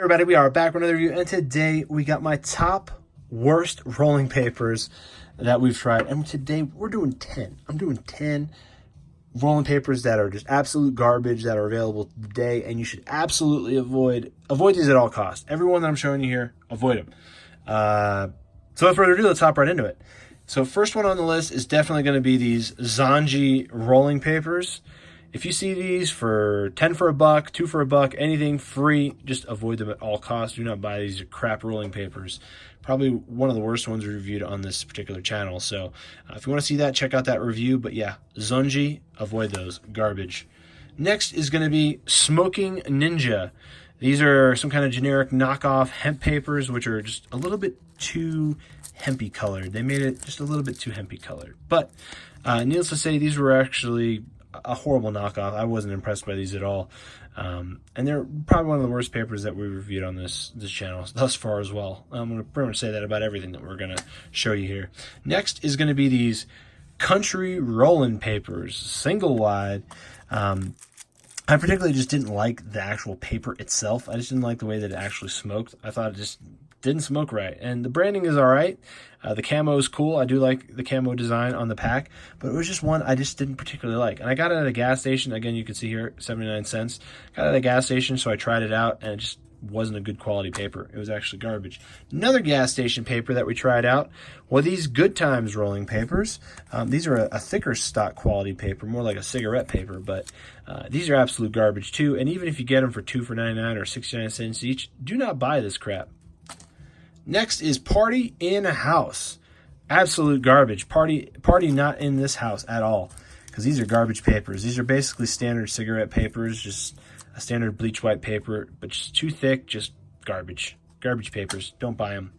Everybody, we are back with another review, and today we got my top worst rolling papers that we've tried. And today we're doing 10. I'm doing 10 rolling papers that are just absolute garbage that are available today, and you should absolutely avoid these at all costs. Everyone that I'm showing you here, avoid them. So without further ado, let's hop right into it. So first one on the list is definitely going to be these Zanjeer rolling papers. If you see these for 10 for a buck, 2 for a buck, anything free, just avoid them at all costs. Do not buy these crap rolling papers. Probably one of the worst ones reviewed on this particular channel. So if you want to see that, check out that review. But yeah, Zanjeer, avoid those. Garbage. Next is going to be Smoking Ninja. These are some kind of generic knockoff hemp papers, which are just a little bit too hempy colored. They made it just a little bit too hempy colored. But needless to say, these were actually a horrible knockoff. I wasn't impressed by these at all. And they're probably one of the worst papers that we reviewed on this channel thus far as well. I'm going to pretty much say that about everything that we're going to show you here. Next is going to be these country rolling papers, single wide. I particularly just didn't like the actual paper itself. I just didn't like the way that it actually smoked. I thought it just didn't smoke right. And the branding is all right. The camo is cool. I do like the camo design on the pack, but it was just one I just didn't particularly like. And I got it at a gas station. Again, you can see here, 79 cents. Got it at a gas station, so I tried it out, and it just wasn't a good quality paper. It was actually garbage. Another gas station paper that we tried out were these Good Times rolling papers. These are a thicker stock quality paper, more like a cigarette paper, but these are absolute garbage too. And even if you get them for 2 for $99 or 69 cents each, do not buy this crap. Next is Party in a House. Absolute garbage. Party not in this house at all, because these are garbage papers. These are basically standard cigarette papers, just a standard bleach white paper, but just too thick, just garbage. Garbage papers. Don't buy them.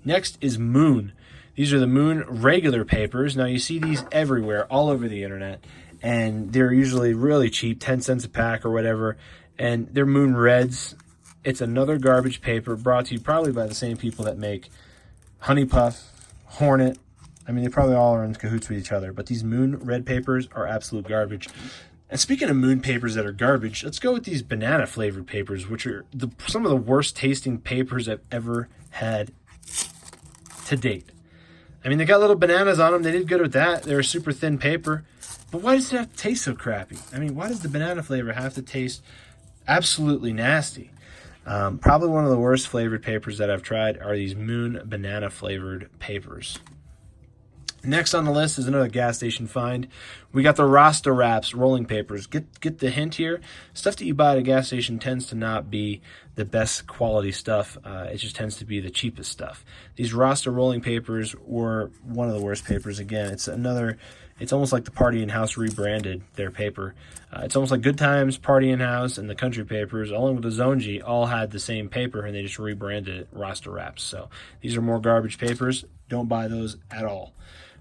Next is Moon. These are the Moon regular papers. Now you see these everywhere, all over the internet, and they're usually really cheap, 10 cents a pack or whatever, and they're Moon Reds. It's another garbage paper brought to you probably by the same people that make Honey Puff, Hornet. I mean, they probably all are in cahoots with each other, but these Moon Red papers are absolute garbage. And speaking of Moon papers that are garbage, let's go with these banana flavored papers, which are some of the worst tasting papers I've ever had to date. I mean, they got little bananas on them. They did good with that. They're a super thin paper. But why does it have to taste so crappy? I mean, why does the banana flavor have to taste absolutely nasty? Probably one of the worst flavored papers that I've tried are these Moon banana flavored papers. Next on the list is another gas station find. We got the Rasta Wraps rolling papers. Get the hint here. Stuff that you buy at a gas station tends to not be the best quality stuff. It just tends to be the cheapest stuff. These Rasta rolling papers were one of the worst papers. Again, it's almost like the Party in House rebranded their paper. It's almost like Good Times, Party in House, and the country papers, along with the Zanjeer, all had the same paper, and they just rebranded it Rasta Wraps. So these are more garbage papers. Don't buy those at all.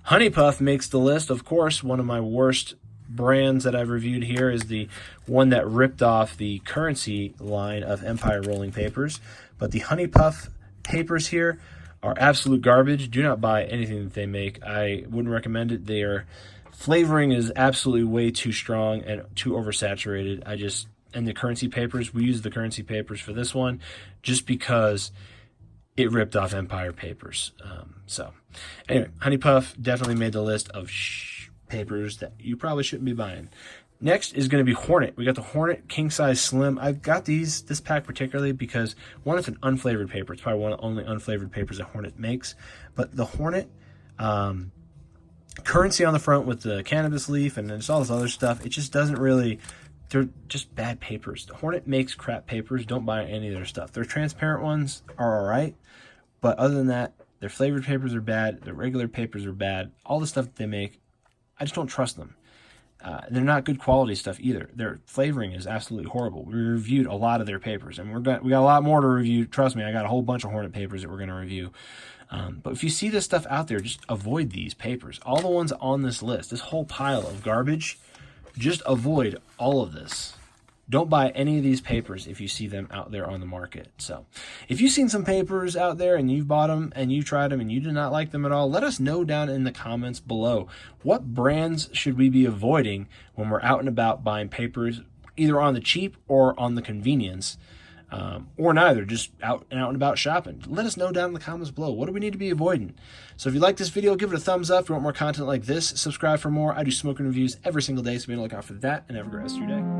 Honey Puff makes the list. Of course, one of my worst brands that I've reviewed here is the one that ripped off the Currency line of Empire rolling papers. But the Honey Puff papers here are absolute garbage. Do not buy anything that they make. I wouldn't recommend it. Their flavoring is absolutely way too strong and too oversaturated. And the Currency papers, we use the Currency papers for this one just because it ripped off Empire papers. So anyway, Honey Puff definitely made the list of papers that you probably shouldn't be buying. Next is going to be Hornet. We got the Hornet King Size Slim. I've got this pack particularly because, one, it's an unflavored paper. It's probably one of the only unflavored papers that Hornet makes. But the Hornet Currency on the front with the cannabis leaf and just all this other stuff, it just doesn't really... They're just bad papers. Hornet makes crap papers. Don't buy any of their stuff. Their transparent ones are all right, but other than that, their flavored papers are bad. Their regular papers are bad. All the stuff that they make, I just don't trust them. They're not good quality stuff either. Their flavoring is absolutely horrible. We reviewed a lot of their papers, and we got a lot more to review. Trust me, I got a whole bunch of Hornet papers that we're going to review. But if you see this stuff out there, just avoid these papers. All the ones on this list, this whole pile of garbage, just avoid all of this. Don't buy any of these papers if you see them out there on the market. So if you've seen some papers out there and you've bought them and you tried them and you did not like them at all, let us know down in the comments below. What brands should we be avoiding when we're out and about buying papers, either on the cheap or on the convenience? or neither, just out and about shopping. Let us know down in the comments below. What do we need to be avoiding? So if you like this video, give it a thumbs up. If you want more content like this, subscribe for more. I do smoking reviews every single day, so be on the lookout for that, and have a great rest of your day.